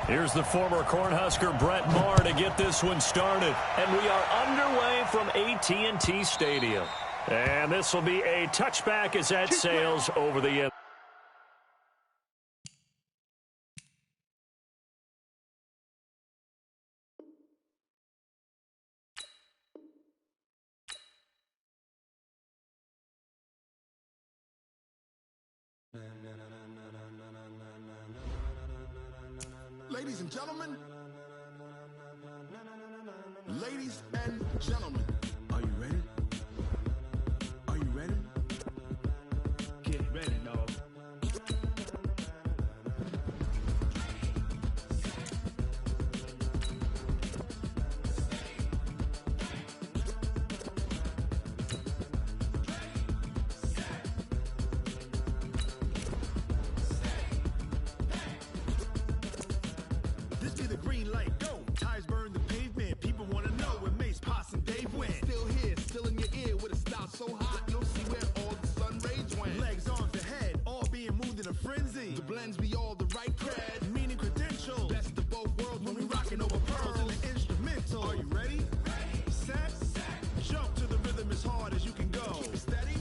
Here's the former Cornhusker Brett Maher to get this one started. And we are underway from AT&T Stadium. And this will be a touchback as that sails over the end. Ladies and gentlemen, ladies and gentlemen, are you ready? Are you ready? Get ready, dog. This be the green light, go. Tires burn the pavement. People want to know where Mace, Potts, and Dave went. Still here, still in your ear with a style so hot, you'll see where all the sun rays went. Legs, arms, the head, all being moved in a frenzy. The blends be all the right cred, meaning credentials. Best of both worlds when we rocking over pearls and the instrumental. Are you ready? Set, jump to the rhythm as hard as you can go. Steady,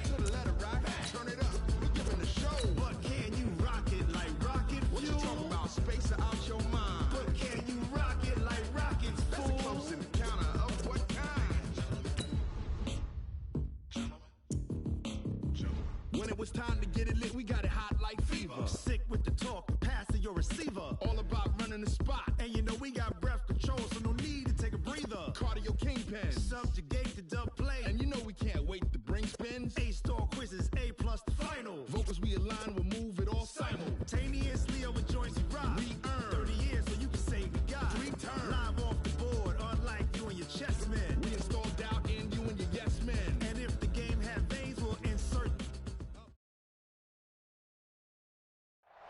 to the letter, right? Turn it up, we giving the show. But can you rock it like rocket fuel? What you talking about? Space out your mind. But can you rock it like rockets, fool? That's a close encounter of what kind? When it was time to get it lit, we got it hot like fever. Sick with the talk, pass to your receiver. All about running the spot. And you know we got breath control, so no need to take a breather. Cardio kingpin, subjugate the dub play. And you know we can't wait to bring spins. A-star quizzes, A+ the final. Vocals we align, we'll move it all simultaneously over joints we rock. We earn 30 years so you can say we got 3 turns. Live off the board, unlike you and your chess men. We install doubt in you and your yes men. And if the game had veins, we'll insert.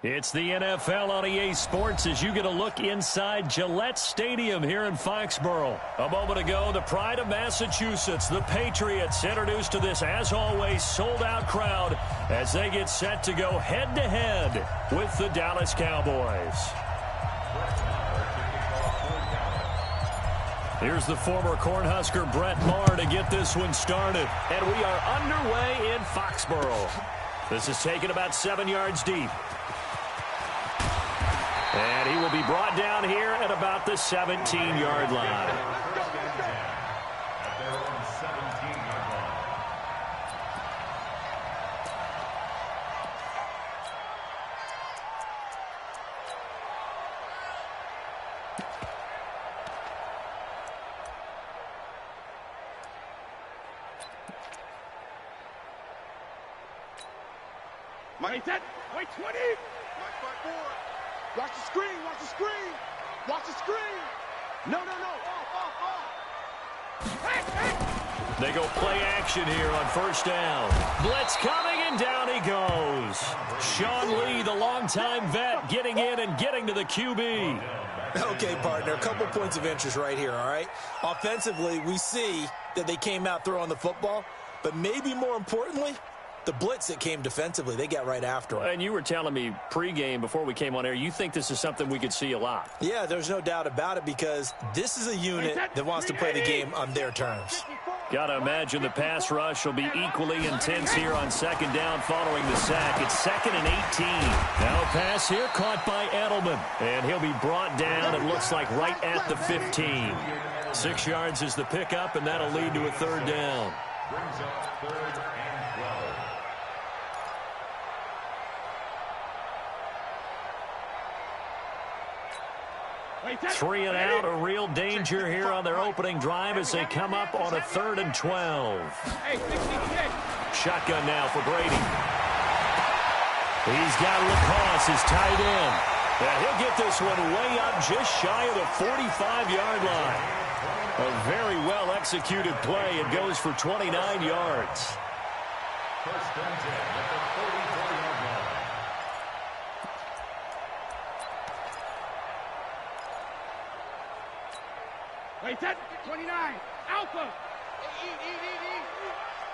It's the NFL on EA Sports as you get a look inside Gillette Stadium here in Foxborough. A moment ago, the pride of Massachusetts, the Patriots, introduced to this, as always, sold-out crowd as they get set to go head-to-head with the Dallas Cowboys. Here's the former Cornhusker Brett Maher to get this one started. And we are underway in Foxborough. This is taken about 7 yards deep. And he will be brought down here at about the 17-yard line. Wait, 20. Watch the screen, watch the screen. Watch the screen. No. Off. Hey. They go play action here on first down. Blitz coming, and down he goes. Sean Lee, the longtime vet, getting in and getting to the QB. Okay, partner, a couple points of interest right here, all right? Offensively, we see that they came out throwing the football, but maybe more importantly, the blitz that came defensively, they got right after him. And you were telling me pregame before we came on air, you think this is something we could see a lot. Yeah, there's no doubt about it because this is a unit that wants to play the game on their terms. Got to imagine the pass rush will be equally intense here on second down following the sack. It's 2nd and 18. Now a pass here caught by Edelman. And he'll be brought down, it looks like, right at the 15. 6 yards is the pickup, and that'll lead to a third down. Brings up 3rd and 12. 3 and out, a real danger here on their opening drive as they come up on a 3rd and 12. Shotgun now for Brady. He's got Lacoste, his tight end. And he'll get this one way up just shy of the 45-yard line. A very well-executed play. It goes for 29 yards. First and 10 at the 44-yard line. Wait, 29. Alpha.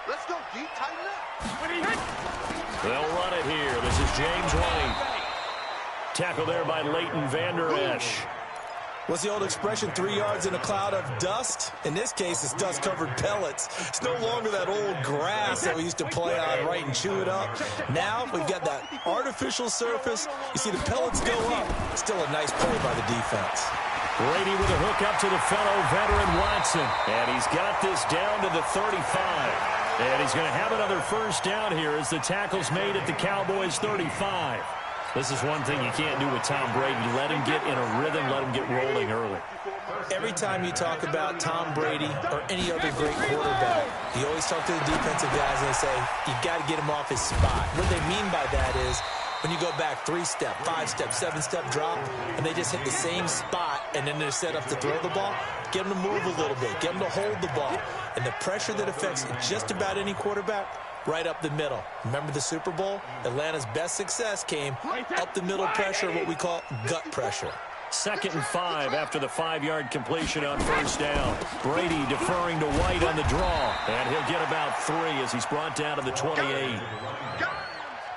Let's go, G. Tighten up. They'll run it here. This is James White. Tackle there by Leighton Vander Esch. What's the old expression, 3 yards in a cloud of dust? In this case, it's dust-covered pellets. It's no longer that old grass that we used to play on, right, and chew it up. Now we've got that artificial surface. You see the pellets go up. Still a nice play by the defense. Brady with a hook up to the fellow veteran Watson. And he's got this down to the 35. And he's going to have another first down here as the tackle's made at the Cowboys' 35. This is one thing you can't do with Tom Brady. Let him get in a rhythm, let him get rolling early. Every time you talk about Tom Brady or any other great quarterback, you always talk to the defensive guys and they say, you got to get him off his spot. What they mean by that is when you go back 3-step, 5-step, 7-step drop, and they just hit the same spot, and then they're set up to throw the ball, get them to move a little bit, get them to hold the ball. And the pressure that affects just about any quarterback, right up the middle. Remember the Super Bowl? Atlanta's best success came up the middle pressure, what we call gut pressure. 2nd and 5 after the 5-yard completion on first down. Brady deferring to White on the draw, and he'll get about 3 as he's brought down to the 28.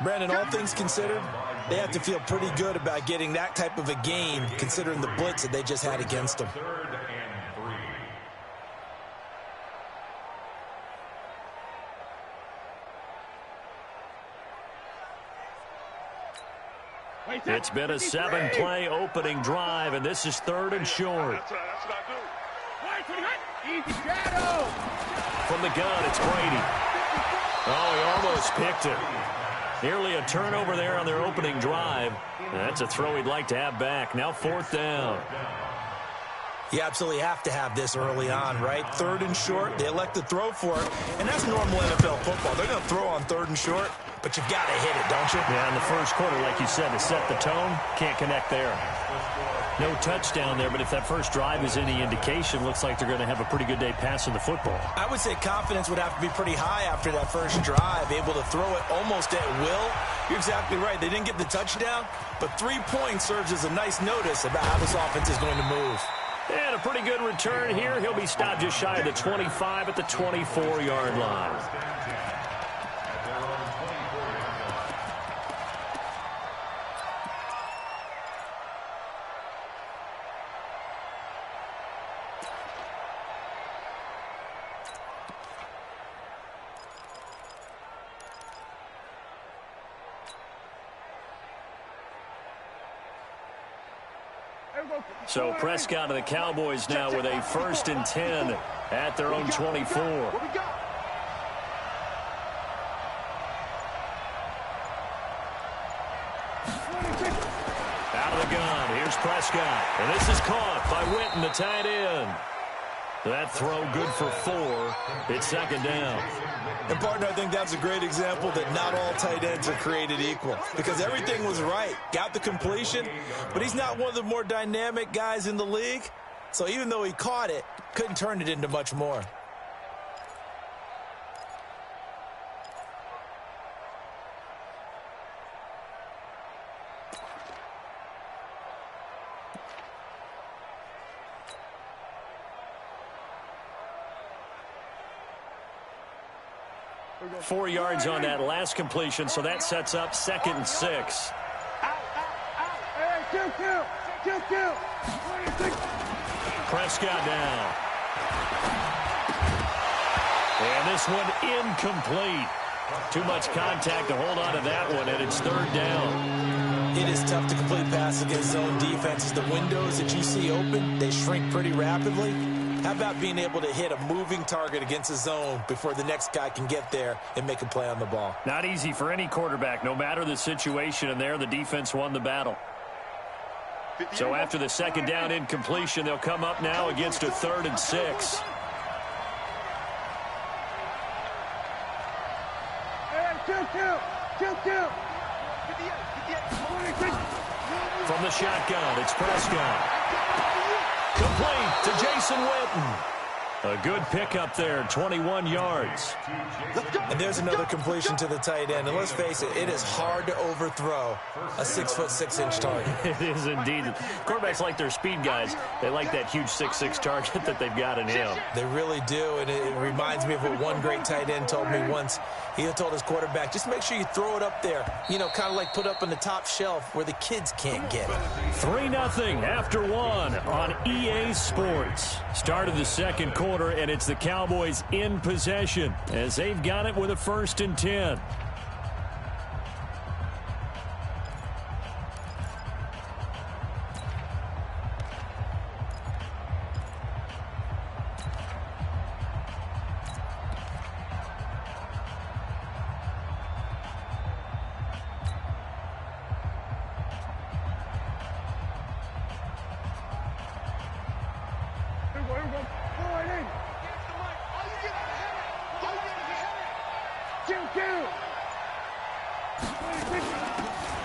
Brandon, all things considered, they have to feel pretty good about getting that type of a game, considering the blitz that they just had against them. It's been a 7-play opening drive, and this is 3rd and short. That's what I do. Easy shadow. From the gun, it's Brady. Oh, he almost picked it. Nearly a turnover there on their opening drive. That's a throw he'd like to have back. Now 4th down. You absolutely have to have this early on, right? 3rd and short, they elect to throw for it, and that's normal NFL football. They're going to throw on 3rd and short, but you've got to hit it, don't you? Yeah, in the first quarter, like you said, to set the tone, can't connect there. No touchdown there, but if that first drive is any indication, looks like they're going to have a pretty good day passing the football. I would say confidence would have to be pretty high after that first drive, able to throw it almost at will. You're exactly right. They didn't get the touchdown, but 3 points serves as a nice notice about how this offense is going to move. And a pretty good return here. He'll be stopped just shy of the 25 at the 24-yard line. So Prescott and the Cowboys now with a 1st and 10 at their own 24. Out of the gun, here's Prescott. And this is caught by Witten, the tight end. That throw good for 4. It's 2nd down. And, partner, I think that's a great example that not all tight ends are created equal because everything was right. Got the completion, but he's not one of the more dynamic guys in the league. So even though he caught it, couldn't turn it into much more. – 4 yards on that last completion, so that sets up 2nd and 6. Prescott down. And this one incomplete. Too much contact to hold on to that one, and it's 3rd down. It is tough to complete passes against zone defenses. The windows that you see open, they shrink pretty rapidly. How about being able to hit a moving target against a zone before the next guy can get there and make a play on the ball? Not easy for any quarterback, no matter the situation, and there the defense won the battle. So after the 2nd down incompletion, they'll come up now against a 3rd and 6. From the shotgun, it's Prescott. Complete to Jason Witten. A good pickup there, 21 yards. And there's another completion to the tight end. And let's face it, it is hard to overthrow a 6'6" target. It is indeed. Quarterbacks like their speed guys. They like that huge 6'6" target that they've got in him. They really do, and it reminds me of what one great tight end told me once. He told his quarterback, just make sure you throw it up there, kind of like put up on the top shelf where the kids can't get it. 3-0 after one on EA Sports. Start of the second quarter, and it's the Cowboys in possession as they've got it with a 1st and 10.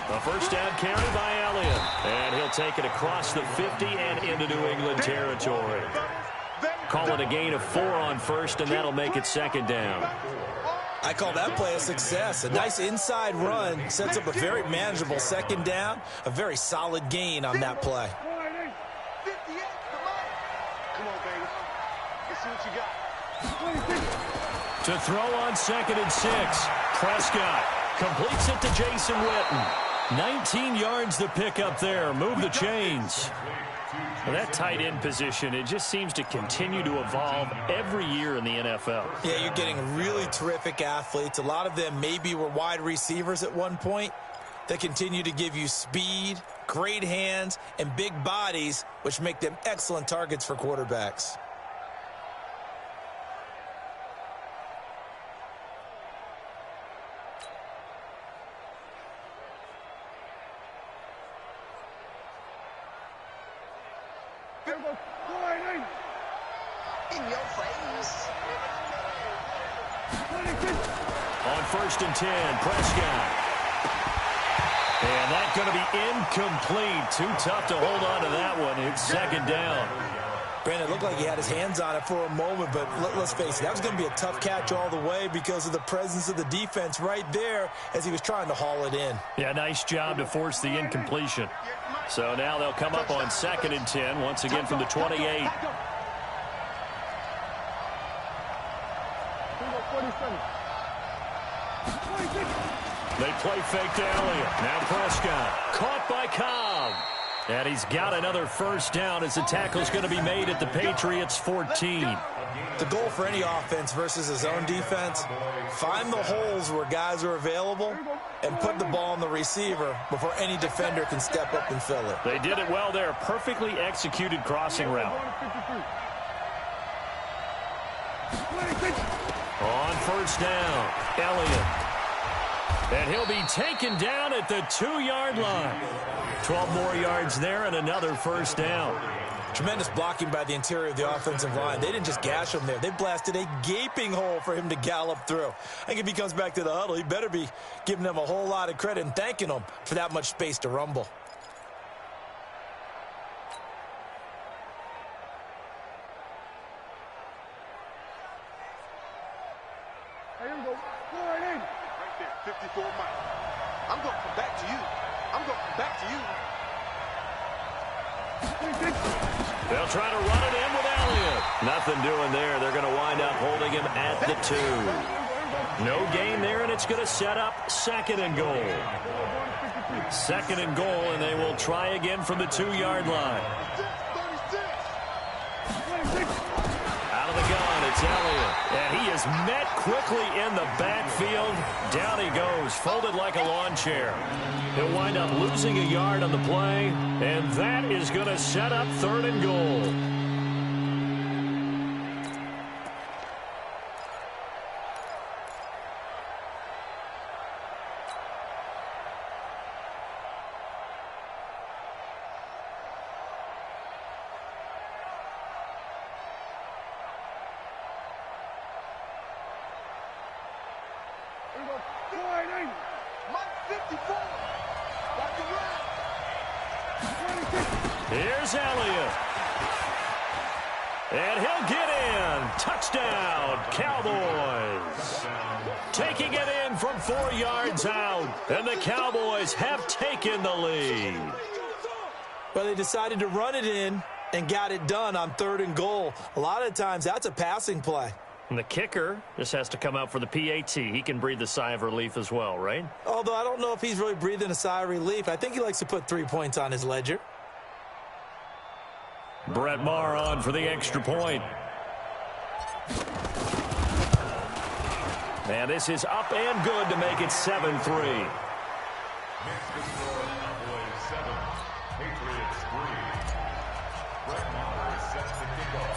A first down carry by Elliott. And he'll take it across the 50 and into New England territory. Call it a gain of 4 on first, and that'll make it 2nd down. I call that play a success. A nice inside run sets up a very manageable 2nd down. A very solid gain on that play. Come on, baby. Let's see what you got. To throw on 2nd and 6. Prescott completes it to Jason Witten. 19 yards to pick up there. Move the chains. Well, that tight end position, it just seems to continue to evolve every year in the NFL. Yeah, you're getting really terrific athletes. A lot of them maybe were wide receivers at one point. They continue to give you speed, great hands, and big bodies, which make them excellent targets for quarterbacks. In your face. On 1st and 10, Prescott. And that's going to be incomplete. Too tough to hold on to that one. It's 2nd down. Brandon, it looked like he had his hands on it for a moment, but let's face it, that was going to be a tough catch all the way because of the presence of the defense right there as he was trying to haul it in. Yeah, nice job to force the incompletion. So now they'll come up on 2nd and 10, once again from the 28. They play fake to Elliott. Now Prescott. Caught by Cobb. And he's got another 1st down as the tackle's going to be made at the Patriots' 14. The goal for any offense versus his own defense, find the holes where guys are available and put the ball on the receiver before any defender can step up and fill it. They did it well there. Perfectly executed crossing route. On 1st down, Elliott. And he'll be taken down at the 2-yard line. 12 more yards there and another 1st down. Tremendous blocking by the interior of the offensive line. They didn't just gash him there. They blasted a gaping hole for him to gallop through. I think if he comes back to the huddle, he better be giving them a whole lot of credit and thanking them for that much space to rumble. Here we go. Go right in. Right there, 54 miles. I'm going to come back to you. I'm going to come back to you. They'll try to run it in with Elliott. Nothing doing there. They're going to wind up holding him at the 2. No gain there, and it's going to set up 2nd and goal. 2nd and goal, and they will try again from the 2-yard line. Out of the gun, it's Elliott. And he is met quickly in the backfield. Down he goes, folded like a lawn chair. He'll wind up losing a yard on the play, and that is going to set up 3rd and goal. Here's Elliott. And he'll get in. Touchdown, Cowboys. Taking it in from 4 yards out. And the Cowboys have taken the lead. Well, they decided to run it in and got it done on 3rd and goal. A lot of times, that's a passing play. And the kicker just has to come out for the PAT. He can breathe a sigh of relief as well, right? Although I don't know if he's really breathing a sigh of relief. I think he likes to put 3 points on his ledger. Brett Maher on for the extra point. And this is up and good to make it 7-3.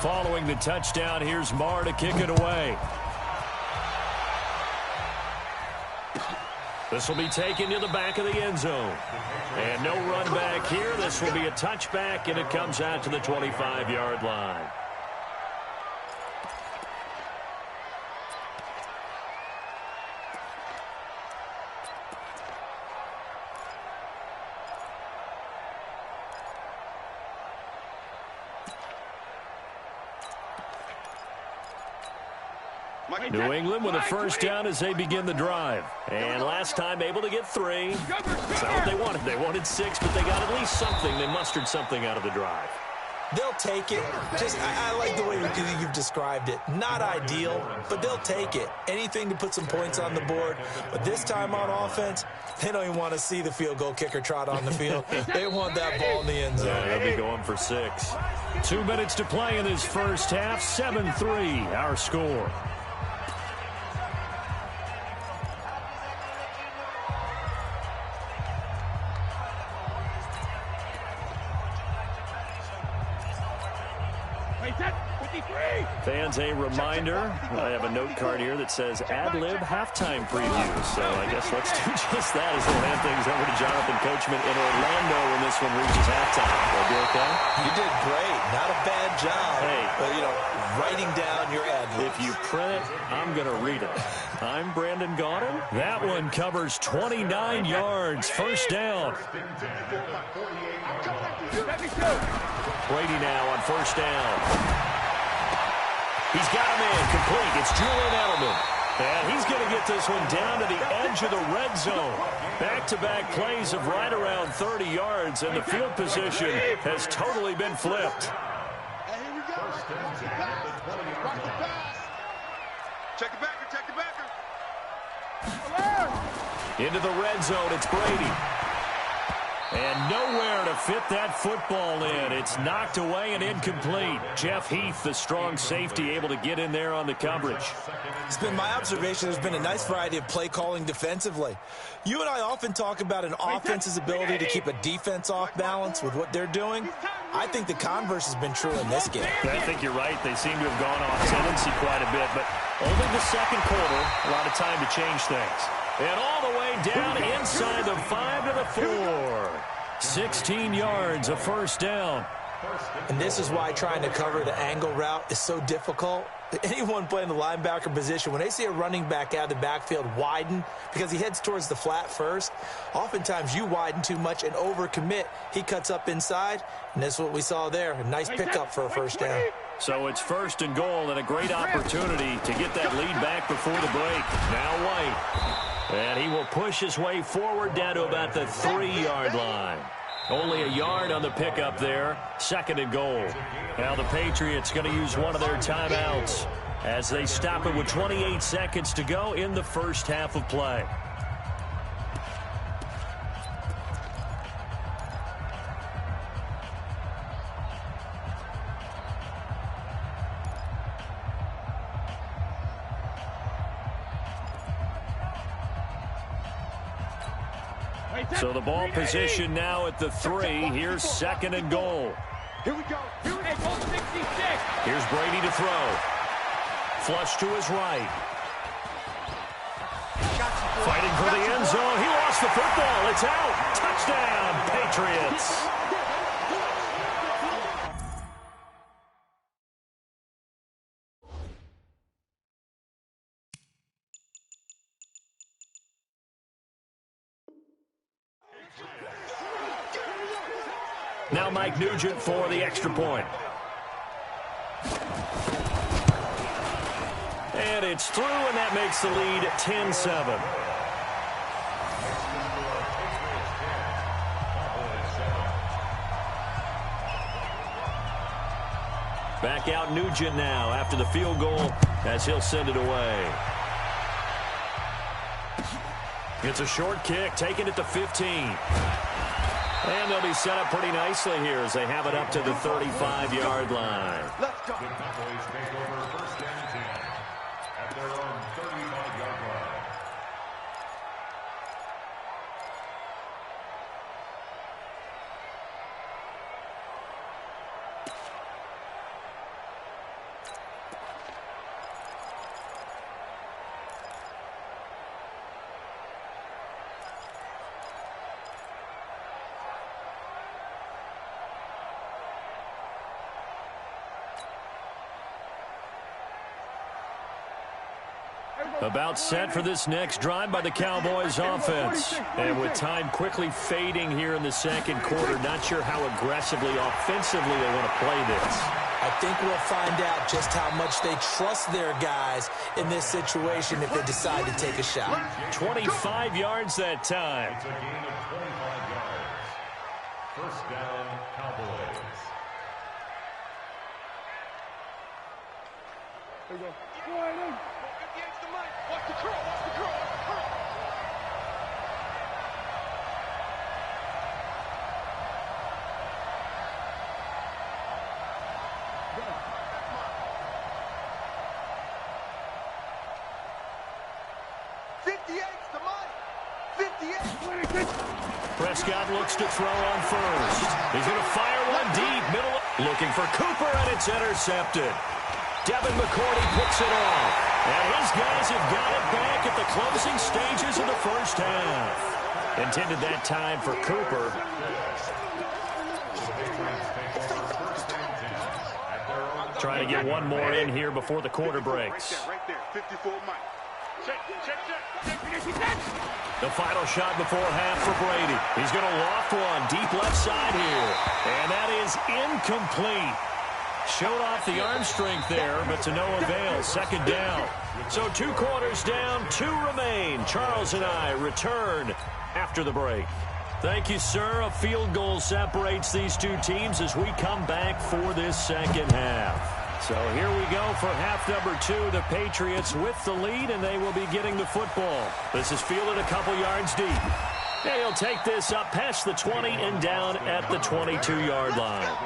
Following the touchdown, here's Maher to kick it away. This will be taken to the back of the end zone. And no run back here. This will be a touchback, and it comes out to the 25-yard line. New England with a first down as they begin the drive. And last time able to get 3. That's not what they wanted. They wanted 6, but they got at least something. They mustered something out of the drive. They'll take it. I like the way you've described it. Not ideal, but they'll take it. Anything to put some points on the board. But this time on offense, they don't even want to see the field goal kicker trot on the field. They want that ball in the end zone. Yeah, they'll be going for 6. 2 minutes to play in this first half. 7-3, our score. Fans, a reminder, I have a note card here that says ad-lib halftime preview. So I guess let's do just that as we'll hand things over to Jonathan Coachman in Orlando when this one reaches halftime. Will be okay? You did great. Not a bad job. Hey. But, writing down your ad-libs. If you print it, I'm going to read it. I'm Brandon Gaudin. That one covers 29 yards. First down. Brady now on first down. He's got him in, complete. It's Julian Edelman. And he's going to get this one down to the edge of the red zone. Back-to-back plays of right around 30 yards, and the field position has totally been flipped. Hey, here we go. Watch the pass. Check the backer, check the backer. Into the red zone, it's Brady. And nowhere to fit that football in. It's knocked away and incomplete. Jeff Heath, the strong safety, able to get in there on the coverage. It's been my observation there's been a nice variety of play calling defensively. You and I often talk about an offense's ability to keep a defense off balance with what they're doing. I think the converse has been true in this game. I think you're right. They seem to have gone off tendency quite a bit, but only the second quarter, a lot of time to change things. And all the way down inside the 5 to the 4. 16 yards, a first down. And this is why trying to cover the angle route is so difficult. Anyone playing the linebacker position, when they see a running back out of the backfield widen because he heads towards the flat first, oftentimes you widen too much and overcommit. He cuts up inside, and that's what we saw there. A nice pickup for a first down. So it's first and goal and a great opportunity to get that lead back before the break. Now White. And he will push his way forward down to about the 3-yard line. Only a yard on the pickup there. Second and goal. Now the Patriots going to use one of their timeouts as they stop it with 28 seconds to go in the first half of play. So the ball position now at the 3. Here's second and goal. Here we go. Here we go. 66. Here's Brady to throw. Flush to his right. Fighting for the end zone. He lost the football. It's out. Touchdown, Patriots. Now Mike Nugent for the extra point. And it's through, and that makes the lead 10-7. Back out Nugent now after the field goal as he'll send it away. It's a short kick, taking it to 15. And they'll be set up pretty nicely here as they have it up to the 35-yard line. Let's go. The Cowboys take over first and 10 at their own 35-yard line. About set for this next drive by the Cowboys offense. And with time quickly fading here in the second quarter, not sure how aggressively, offensively they want to play this. I think we'll find out just how much they trust their guys in this situation if they decide to take a shot. 25 yards that time. It's a gain of 25 yards. First down, Cowboys. There you go. Go ahead, in. 58's the mic. Watch the curl, watch the curl, watch the curl. Prescott looks to throw on first. He's going to fire one deep, middle, looking for Cooper, and it's intercepted. Devin McCourty picks it off. And his guys have got it back at the closing stages of the first half. Intended that time for Cooper. Trying to get one more in here before the quarter breaks. Right there, 54 Mike. Check. The final shot before half for Brady. He's going to loft one deep left side here. And that is incomplete. Showed off the arm strength there, but to no avail. Second down. So 2 quarters down, 2 remain. Charles and I return after the break. Thank you, sir. A field goal separates these two teams as we come back for this second half. So here we go for half number 2. The Patriots with the lead, and they will be getting the football. This is fielded a couple yards deep. And he'll take this up past the 20 and down at the 22-yard line.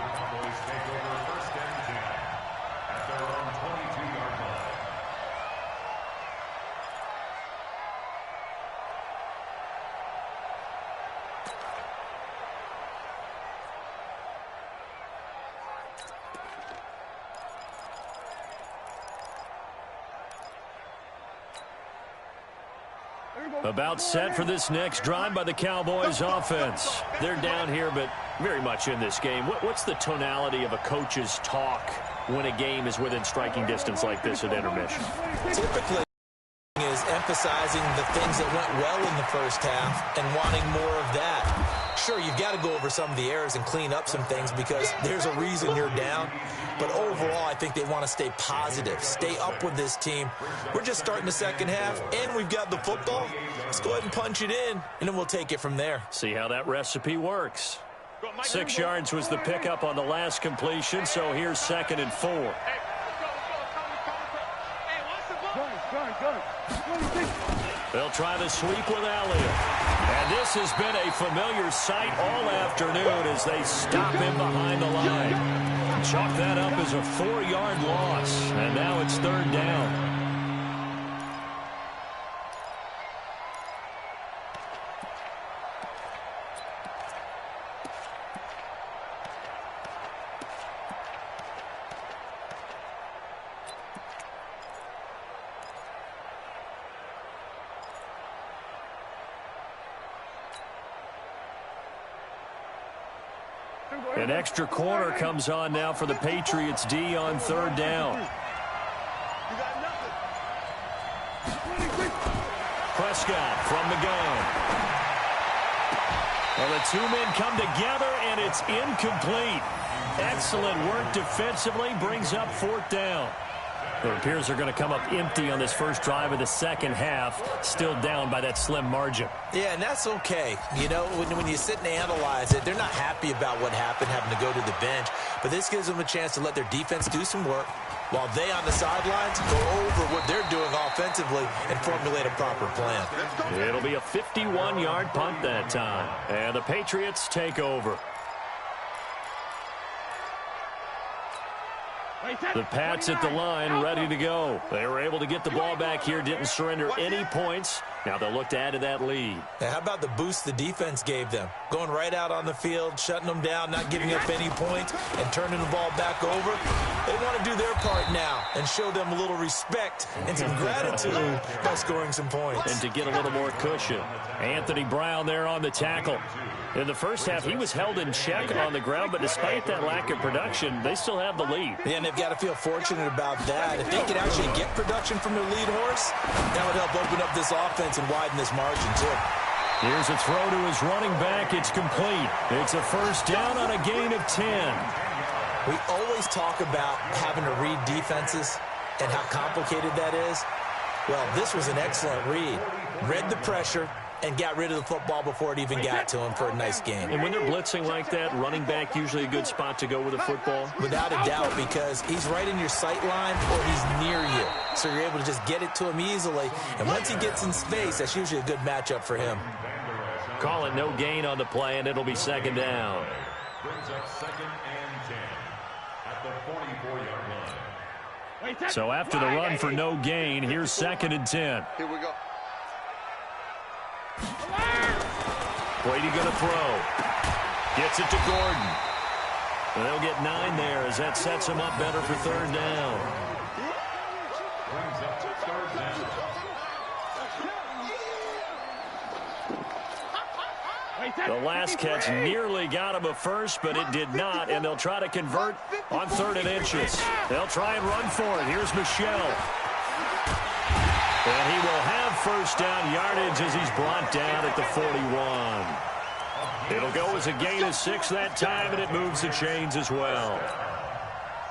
About set for this next drive by the Cowboys offense. They're down here, but very much in this game. What's the tonality of a coach's talk when a game is within striking distance like this at intermission? Typically is emphasizing the things that went well in the first half and wanting more of that. Sure, you've got to go over some of the errors and clean up some things because there's a reason you're down. But overall, I think they want to stay positive, stay up with this team. We're just starting the second half, and we've got the football. Let's go ahead and punch it in, and then we'll take it from there. See how that recipe works. 6 yards was the pickup on the last completion, so here's 2nd and 4. They'll try the sweep with Elliott. And this has been a familiar sight all afternoon as they stop him behind the line. Chalk that up as a 4-yard loss, and now it's 3rd down. An extra corner comes on now for the Patriots D on 3rd down. Prescott from the gun. Well, the 2 men come together, and it's incomplete. Excellent work defensively, brings up 4th down. It appears they're going to come up empty on this first drive of the second half, still down by that slim margin. Yeah, and that's okay. You know, when you sit and analyze it, they're not happy about what happened, having to go to the bench. But this gives them a chance to let their defense do some work while they on the sidelines go over what they're doing offensively and formulate a proper plan. It'll be a 51-yard punt that time. And the Patriots take over. The Pats at the line, ready to go. They were able to get the ball back here, didn't surrender any points. Now they'll look to add to that lead. Now, how about the boost the defense gave them? Going right out on the field, shutting them down, not giving up any points, and turning the ball back over. They want to do their part now and show them a little respect and some gratitude by scoring some points. And to get a little more cushion. Anthony Brown there on the tackle. In the first half, he was held in check on the ground, but despite that lack of production, they still have the lead. Yeah, and they've got to feel fortunate about that. If they could actually get production from their lead horse, that would help open up this offense and widen this margin, too. Here's a throw to his running back. It's complete. It's a first down on a gain of 10. We always talk about having to read defenses and how complicated that is. Well, this was an excellent read. Read the pressure and got rid of the football before it even got to him for a nice game. And when they're blitzing like that, running back usually a good spot to go with the football? Without a doubt, because he's right in your sight line or he's near you. So you're able to just get it to him easily. And once he gets in space, that's usually a good matchup for him. Call it no gain on the play, and it'll be second down. Brings up 2nd and 10 at the 44-yard line. So after the run for no gain, here's 2nd and 10. Here we go. Brady going to throw. Gets it to Gordon. And they'll get 9 there as that sets him up better for third down. Brings up 3rd down. The last catch nearly got him a first, but it did not, and they'll try to convert on 3rd and inches. They'll try and run for it. Here's Michelle. And he will have first down yardage as he's brought down at the 41. It'll go as a gain of 6 that time, and it moves the chains as well.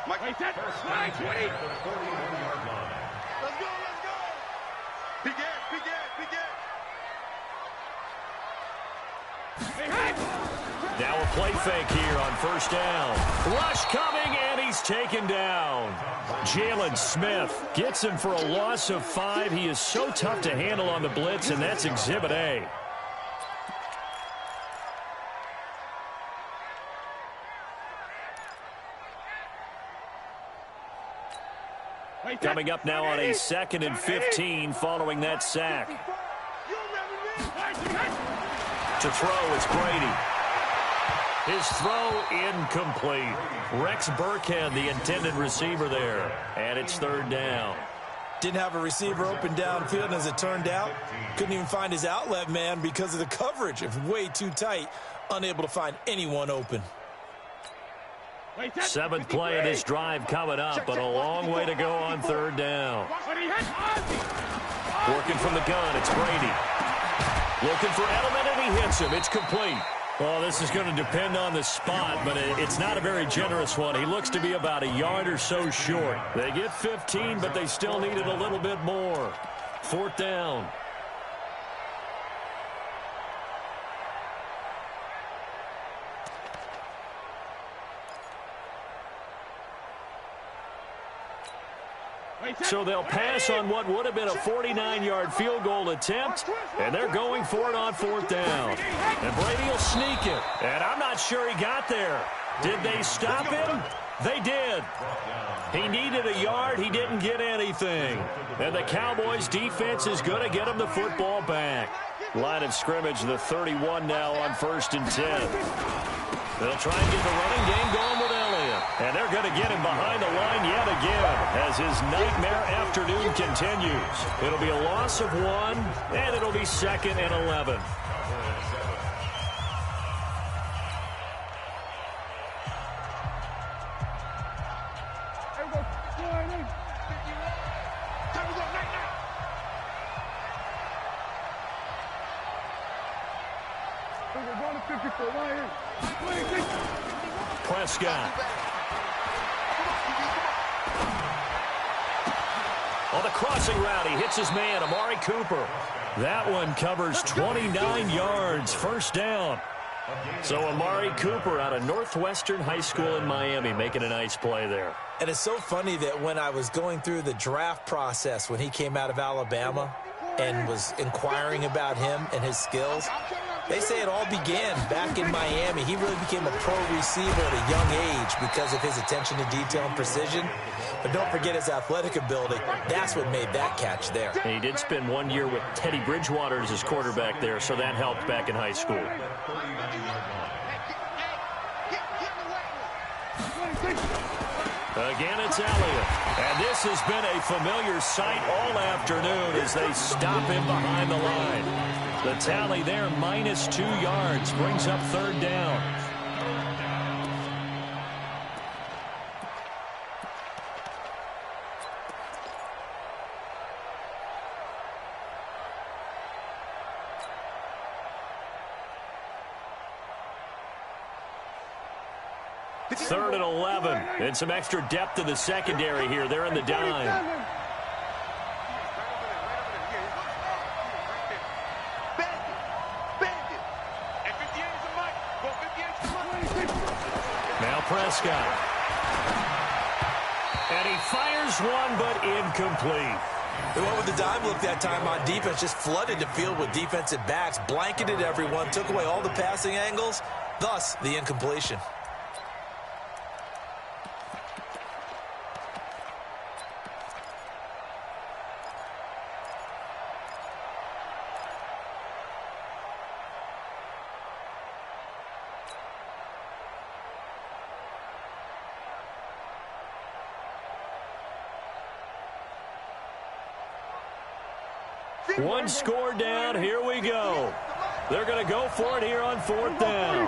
Let's go, let's go. Big Ed, big Ed, big Ed. Now a play fake here on first down. Rush coming, and he's taken down. Jalen Smith gets him for a loss of 5. He is so tough to handle on the blitz, and that's Exhibit A. Coming up now on a 2nd and 15 following that sack. To throw, it's Brady. His throw incomplete. Rex Burkhead, the intended receiver there. And it's 3rd down. Didn't have a receiver open downfield, and as it turned out, couldn't even find his outlet man because of the coverage. It's way too tight, unable to find anyone open. 7th play of this drive coming up, but a long way to go on 3rd down. Working from the gun, it's Brady. Looking for Edelman, and he hits him. It's complete. Well, this is going to depend on the spot, but it's not a very generous one. He looks to be about a yard or so short. They get 15, but they still needed a little bit more. 4th down. So they'll pass on what would have been a 49-yard field goal attempt, and they're going for it on 4th down. And Brady will sneak it, and I'm not sure he got there. Did they stop him? They did. He needed a yard. He didn't get anything. And the Cowboys' defense is going to get him the football back. Line of scrimmage, the 31 now on 1st and 10. They'll try and get the running game going with Elliott. And they're going to get him behind the line yet again as his nightmare afternoon continues. It'll be a loss of 1, and it'll be 2nd and 11. Prescott. On the crossing route, he hits his man, Amari Cooper. That one covers 29 yards, first down. So Amari Cooper out of Northwestern High School in Miami making a nice play there. And it's so funny that when I was going through the draft process when he came out of Alabama and was inquiring about him and his skills, they say it all began back in Miami. He really became a pro receiver at a young age because of his attention to detail and precision. But don't forget his athletic ability. That's what made that catch there. And he did spend 1 year with Teddy Bridgewater as his quarterback there, so that helped back in high school. Again, it's Elliott. And this has been a familiar sight all afternoon as they stop him behind the line. The tally there, -2 yards, brings up third down. Third and 11, and some extra depth to the secondary here. They're in the dime. Now Prescott. And he fires one, but incomplete. They went with the dime look that time on defense, just flooded the field with defensive backs, blanketed everyone, took away all the passing angles, thus the incompletion. One score down. Here we go. They're going to go for it here on fourth down.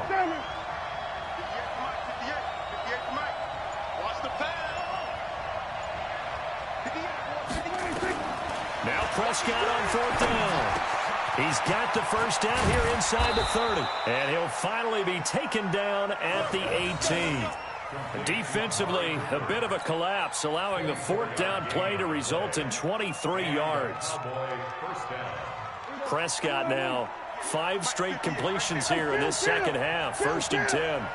Now Prescott on fourth down. He's got the first down here inside the 30. And he'll finally be taken down at the 18. Defensively, a bit of a collapse, allowing the fourth down play to result in 23 yards. Prescott now, 5 straight completions here in this second half, 1st and 10.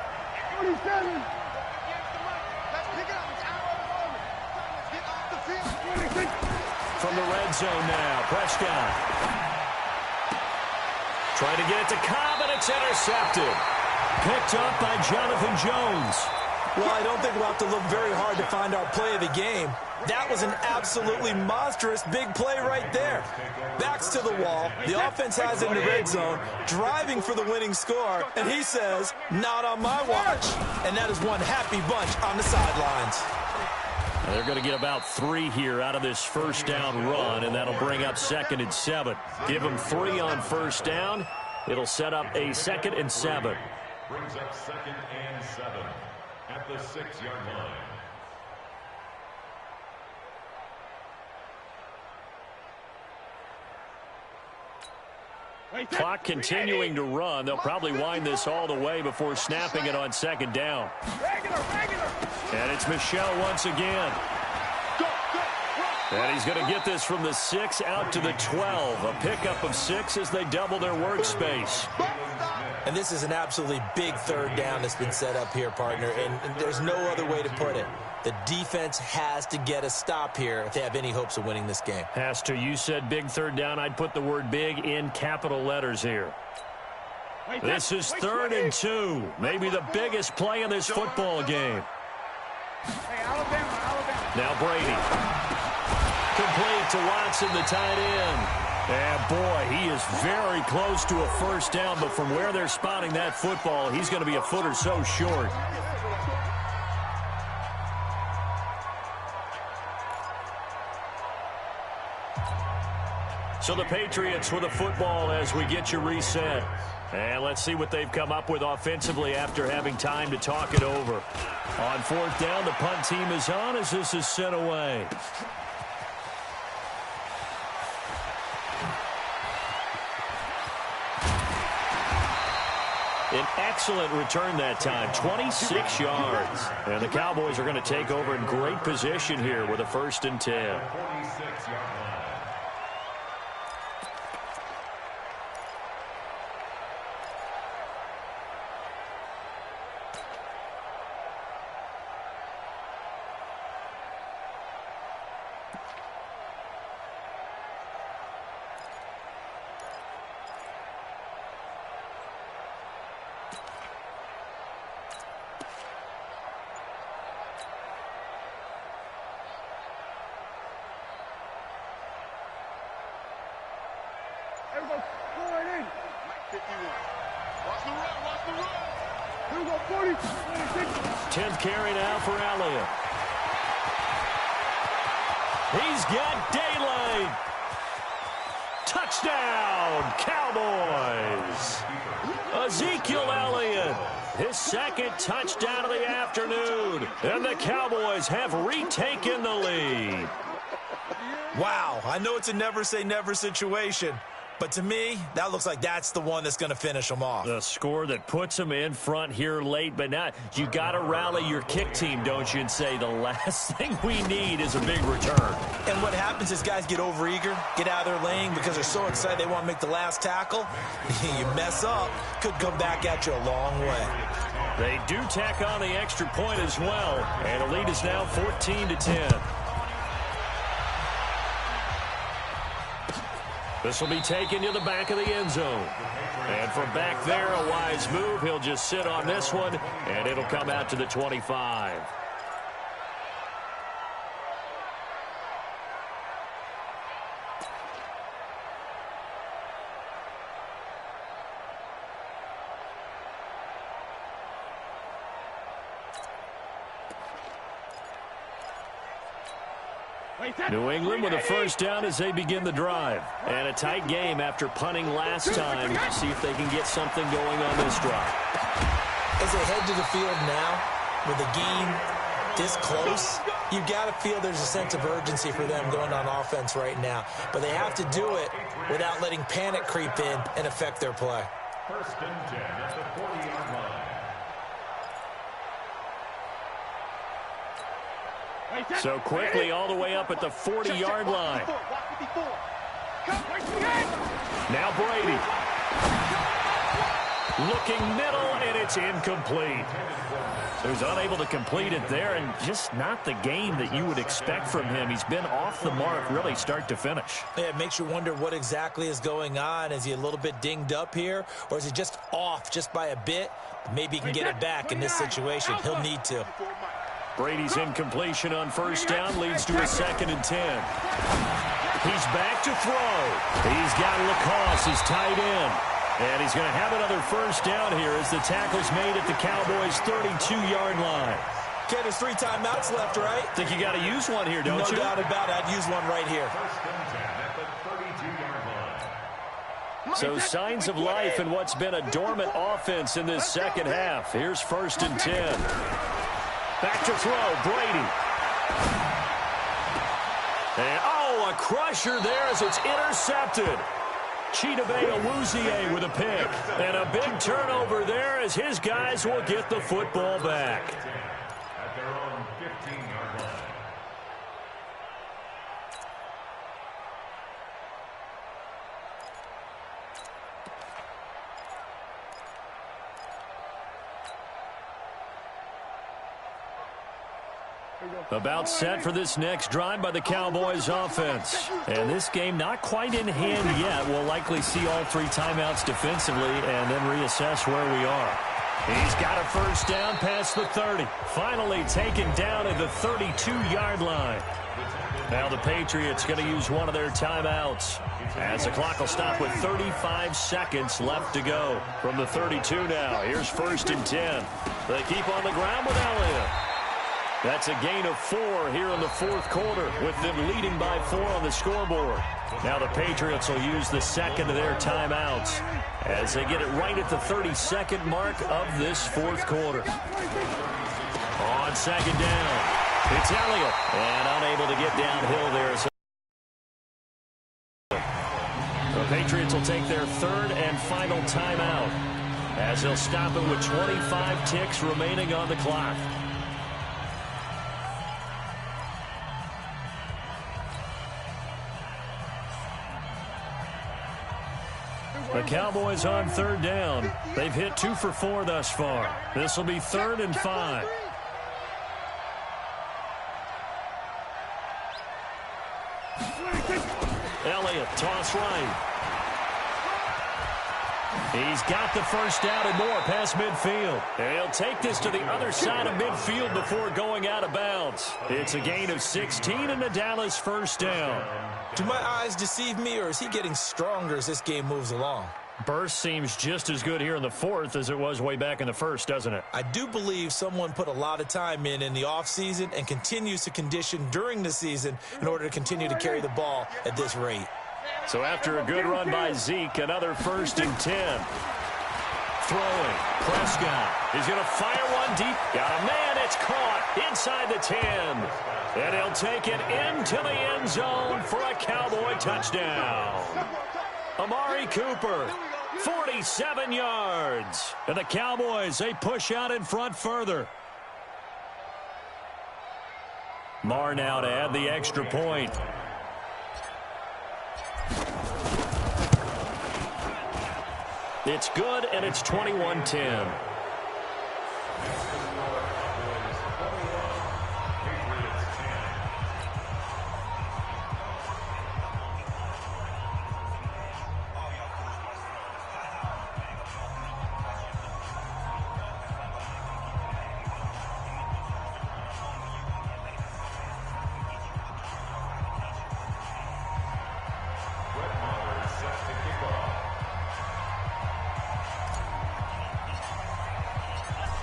From the red zone now, Prescott. Trying to get it to Cobb, and it's intercepted. Picked up by Jonathan Jones. Well, I don't think we'll have to look very hard to find our play of the game. That was an absolutely monstrous big play right there. Backs to the wall. The offense has it in the red zone, driving for the winning score. And he says, not on my watch. And that is one happy bunch on the sidelines. They're going to get about 3 here out of this first down run, and that'll bring up 2nd and 7. Give them 3 on first down. It'll set up a 2nd and 7. Brings up 2nd and 7 at the 6-yard line. Clock continuing to run. They'll probably wind this all the way before snapping it on 2nd down. And it's Michel once again. And he's going to get this from the 6 out to the 12. A pickup of 6 as they double their workspace. And this is an absolutely big third down that's been set up here, partner. And there's no other way to put it. The defense has to get a stop here if they have any hopes of winning this game. Has to. You said big third down. I'd put the word big in capital letters here. This is 3rd and 2. Maybe the biggest play in this football game. Now Brady. Complete to Watson, the tight end. And boy, he is very close to a first down, but from where they're spotting that football, he's going to be a foot or so short. So the Patriots with a football as we get you reset. And let's see what they've come up with offensively after having time to talk it over. On 4th down, the punt team is on as this is sent away. An excellent return that time, 26 yards. And the Cowboys are going to take over in great position here with a 1st and 10. 46-yard line. Everybody, go right in. Mike 51. Watch the run, watch the run. Here we go, 40, 46. 10th carry now for Elliott. He's got daylight. Touchdown, Cowboys. Ezekiel Elliott, his 2nd touchdown of the afternoon. And the Cowboys have retaken the lead. Wow, I know it's a never-say-never situation, but to me, that looks like that's the one that's going to finish them off. The score that puts them in front here late, but now you got to rally your kick team, don't you, and say the last thing we need is a big return. And what happens is guys get overeager, get out of their lane because they're so excited they want to make the last tackle. You mess up, could come back at you a long way. They do tack on the extra point as well, and the lead is now 14-10. This will be taken to the back of the end zone. And from back there, a wise move. He'll just sit on this one, and it'll come out to the 25. New England with a 1st down as they begin the drive. And a tight game after punting last time. See if they can get something going on this drive. As they head to the field now, with the game this close, you got to feel there's a sense of urgency for them going on offense right now. But they have to do it without letting panic creep in and affect their play. 1st and 10 at the 40-yard line. So quickly all the way up at the 40-yard line. Now Brady. Looking middle, and it's incomplete. So he's unable to complete it there, and just not the game that you would expect from him. He's been off the mark really start to finish. Yeah, it makes you wonder what exactly is going on. Is he a little bit dinged up here, or is he just off just by a bit? Maybe he can get it back in this situation. He'll need to. Brady's incompletion on 1st down leads to a 2nd and 10. He's back to throw. He's got Lacoste, his tight end. And he's going to have another 1st down here as the tackle's made at the Cowboys' 32-yard line. Okay, there's 3 timeouts left, right? Think you got to use one here, don't you? No doubt about it. I'd use one right here. 1st and 10 at the 32-yard line. So signs of life in what's been a dormant offense in this 2nd half. Here's 1st and 10. Back to throw, Brady. And, a crusher there as it's intercepted. Chidobe Awuzie with a pick. And a big turnover there as his guys will get the football back. At their own 15-yard line. About set for this next drive by the Cowboys offense. And this game not quite in hand yet. We'll likely see all 3 timeouts defensively and then reassess where we are. He's got a 1st down past the 30. Finally taken down at the 32-yard line. Now the Patriots going to use one of their timeouts as the clock will stop with 35 seconds left to go. From the 32 now, here's 1st and 10. They keep on the ground with Elliott. That's a gain of 4 here in the 4th quarter with them leading by 4 on the scoreboard. Now the Patriots will use the 2nd of their timeouts as they get it right at the 32nd mark of this 4th quarter. On 2nd down, it's Elliott, and unable to get downhill there. So the Patriots will take their 3rd and final timeout as they'll stop it with 25 ticks remaining on the clock. The Cowboys on third down. They've hit 2 for 4 thus far. This will be 3rd and 5. Elliott, toss right. He's got the first down and more past midfield. And he'll take this to the other side of midfield before going out of bounds. It's a gain of 16 and a Dallas first down. Do my eyes deceive me, or is he getting stronger as this game moves along? Burst seems just as good here in the 4th as it was way back in the 1st, doesn't it? I do believe someone put a lot of time in the offseason and continues to condition during the season in order to continue to carry the ball at this rate. So after a good run by Zeke, another 1st and 10. Throwing. Prescott. He's going to fire one deep. Got a man. It's caught inside the 10. And he'll take it into the end zone for a Cowboy touchdown. Amari Cooper, 47 yards. And the Cowboys, they push out in front further. Marr now to add the extra point. It's good, and it's 21-10.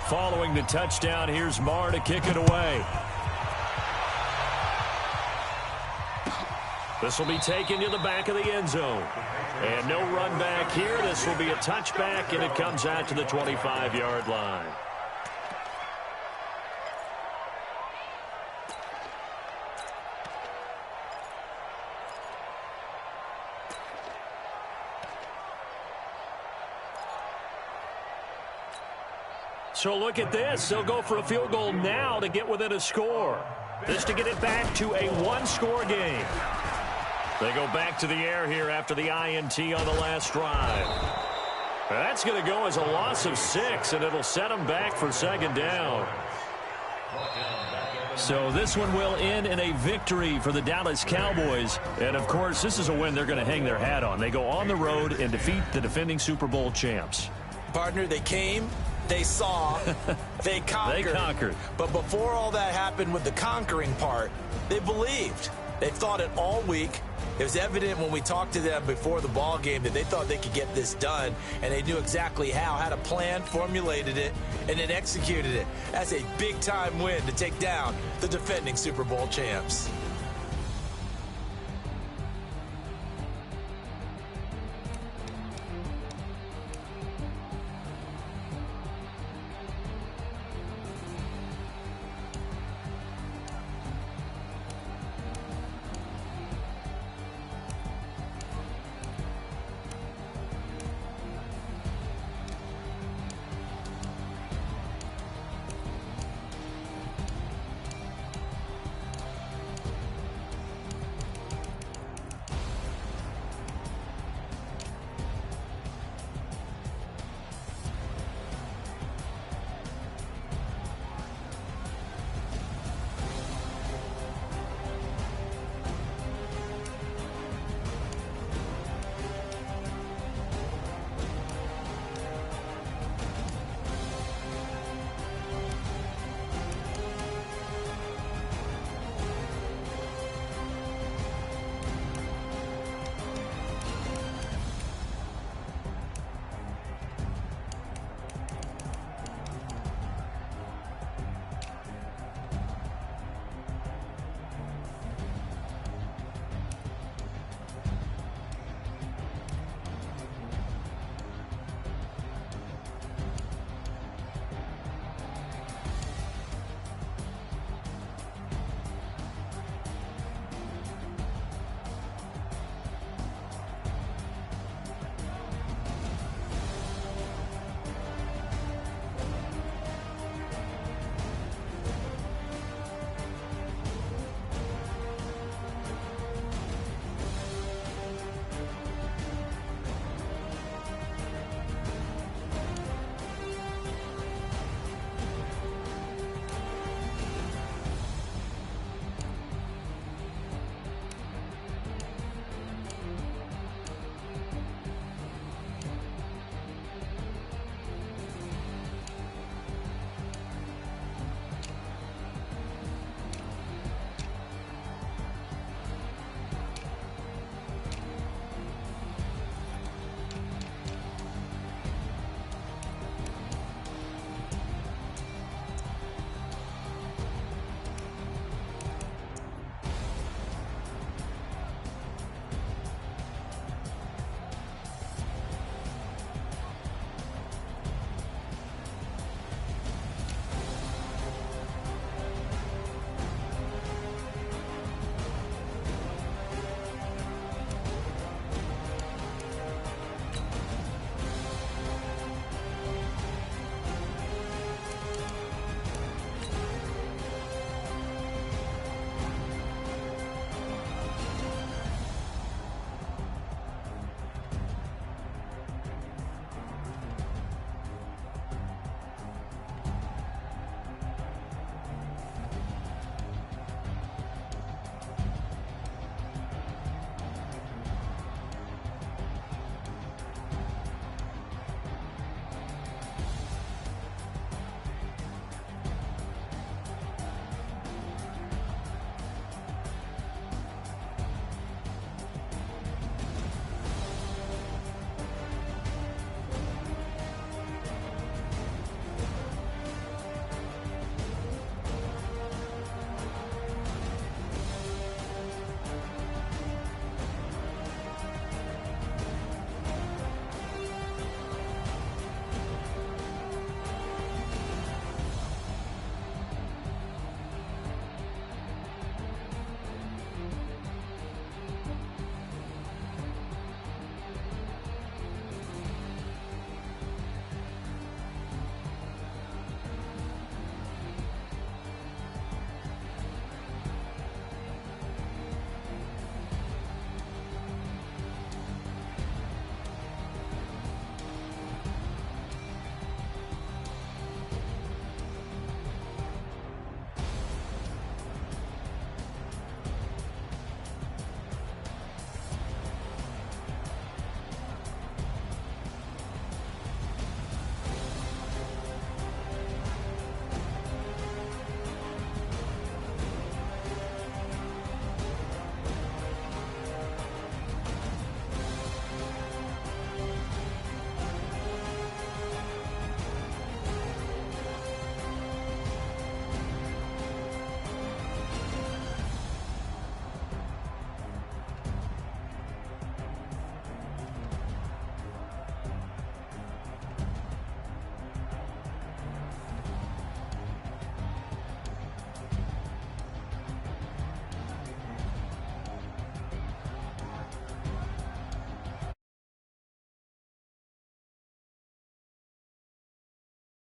Following the touchdown, here's Marr to kick it away. This will be taken to the back of the end zone. And no run back here. This will be a touchback, and it comes out to the 25-yard line. So look at this. They'll go for a field goal now to get within a score. This to get it back to a one-score game. They go back to the air here after the INT on the last drive. That's going to go as a loss of 6, and it'll set them back for second down. So this one will end in a victory for the Dallas Cowboys. And, of course, this is a win they're going to hang their hat on. They go on the road and defeat the defending Super Bowl champs. Partner, they came, they saw, they conquered. They conquered. But before all that happened with the conquering part, they believed. They thought it all week. It was evident when we talked to them before the ball game that they thought they could get this done, and they knew exactly how, had a plan, formulated it, and then executed it. That's a big-time win to take down the defending Super Bowl champs.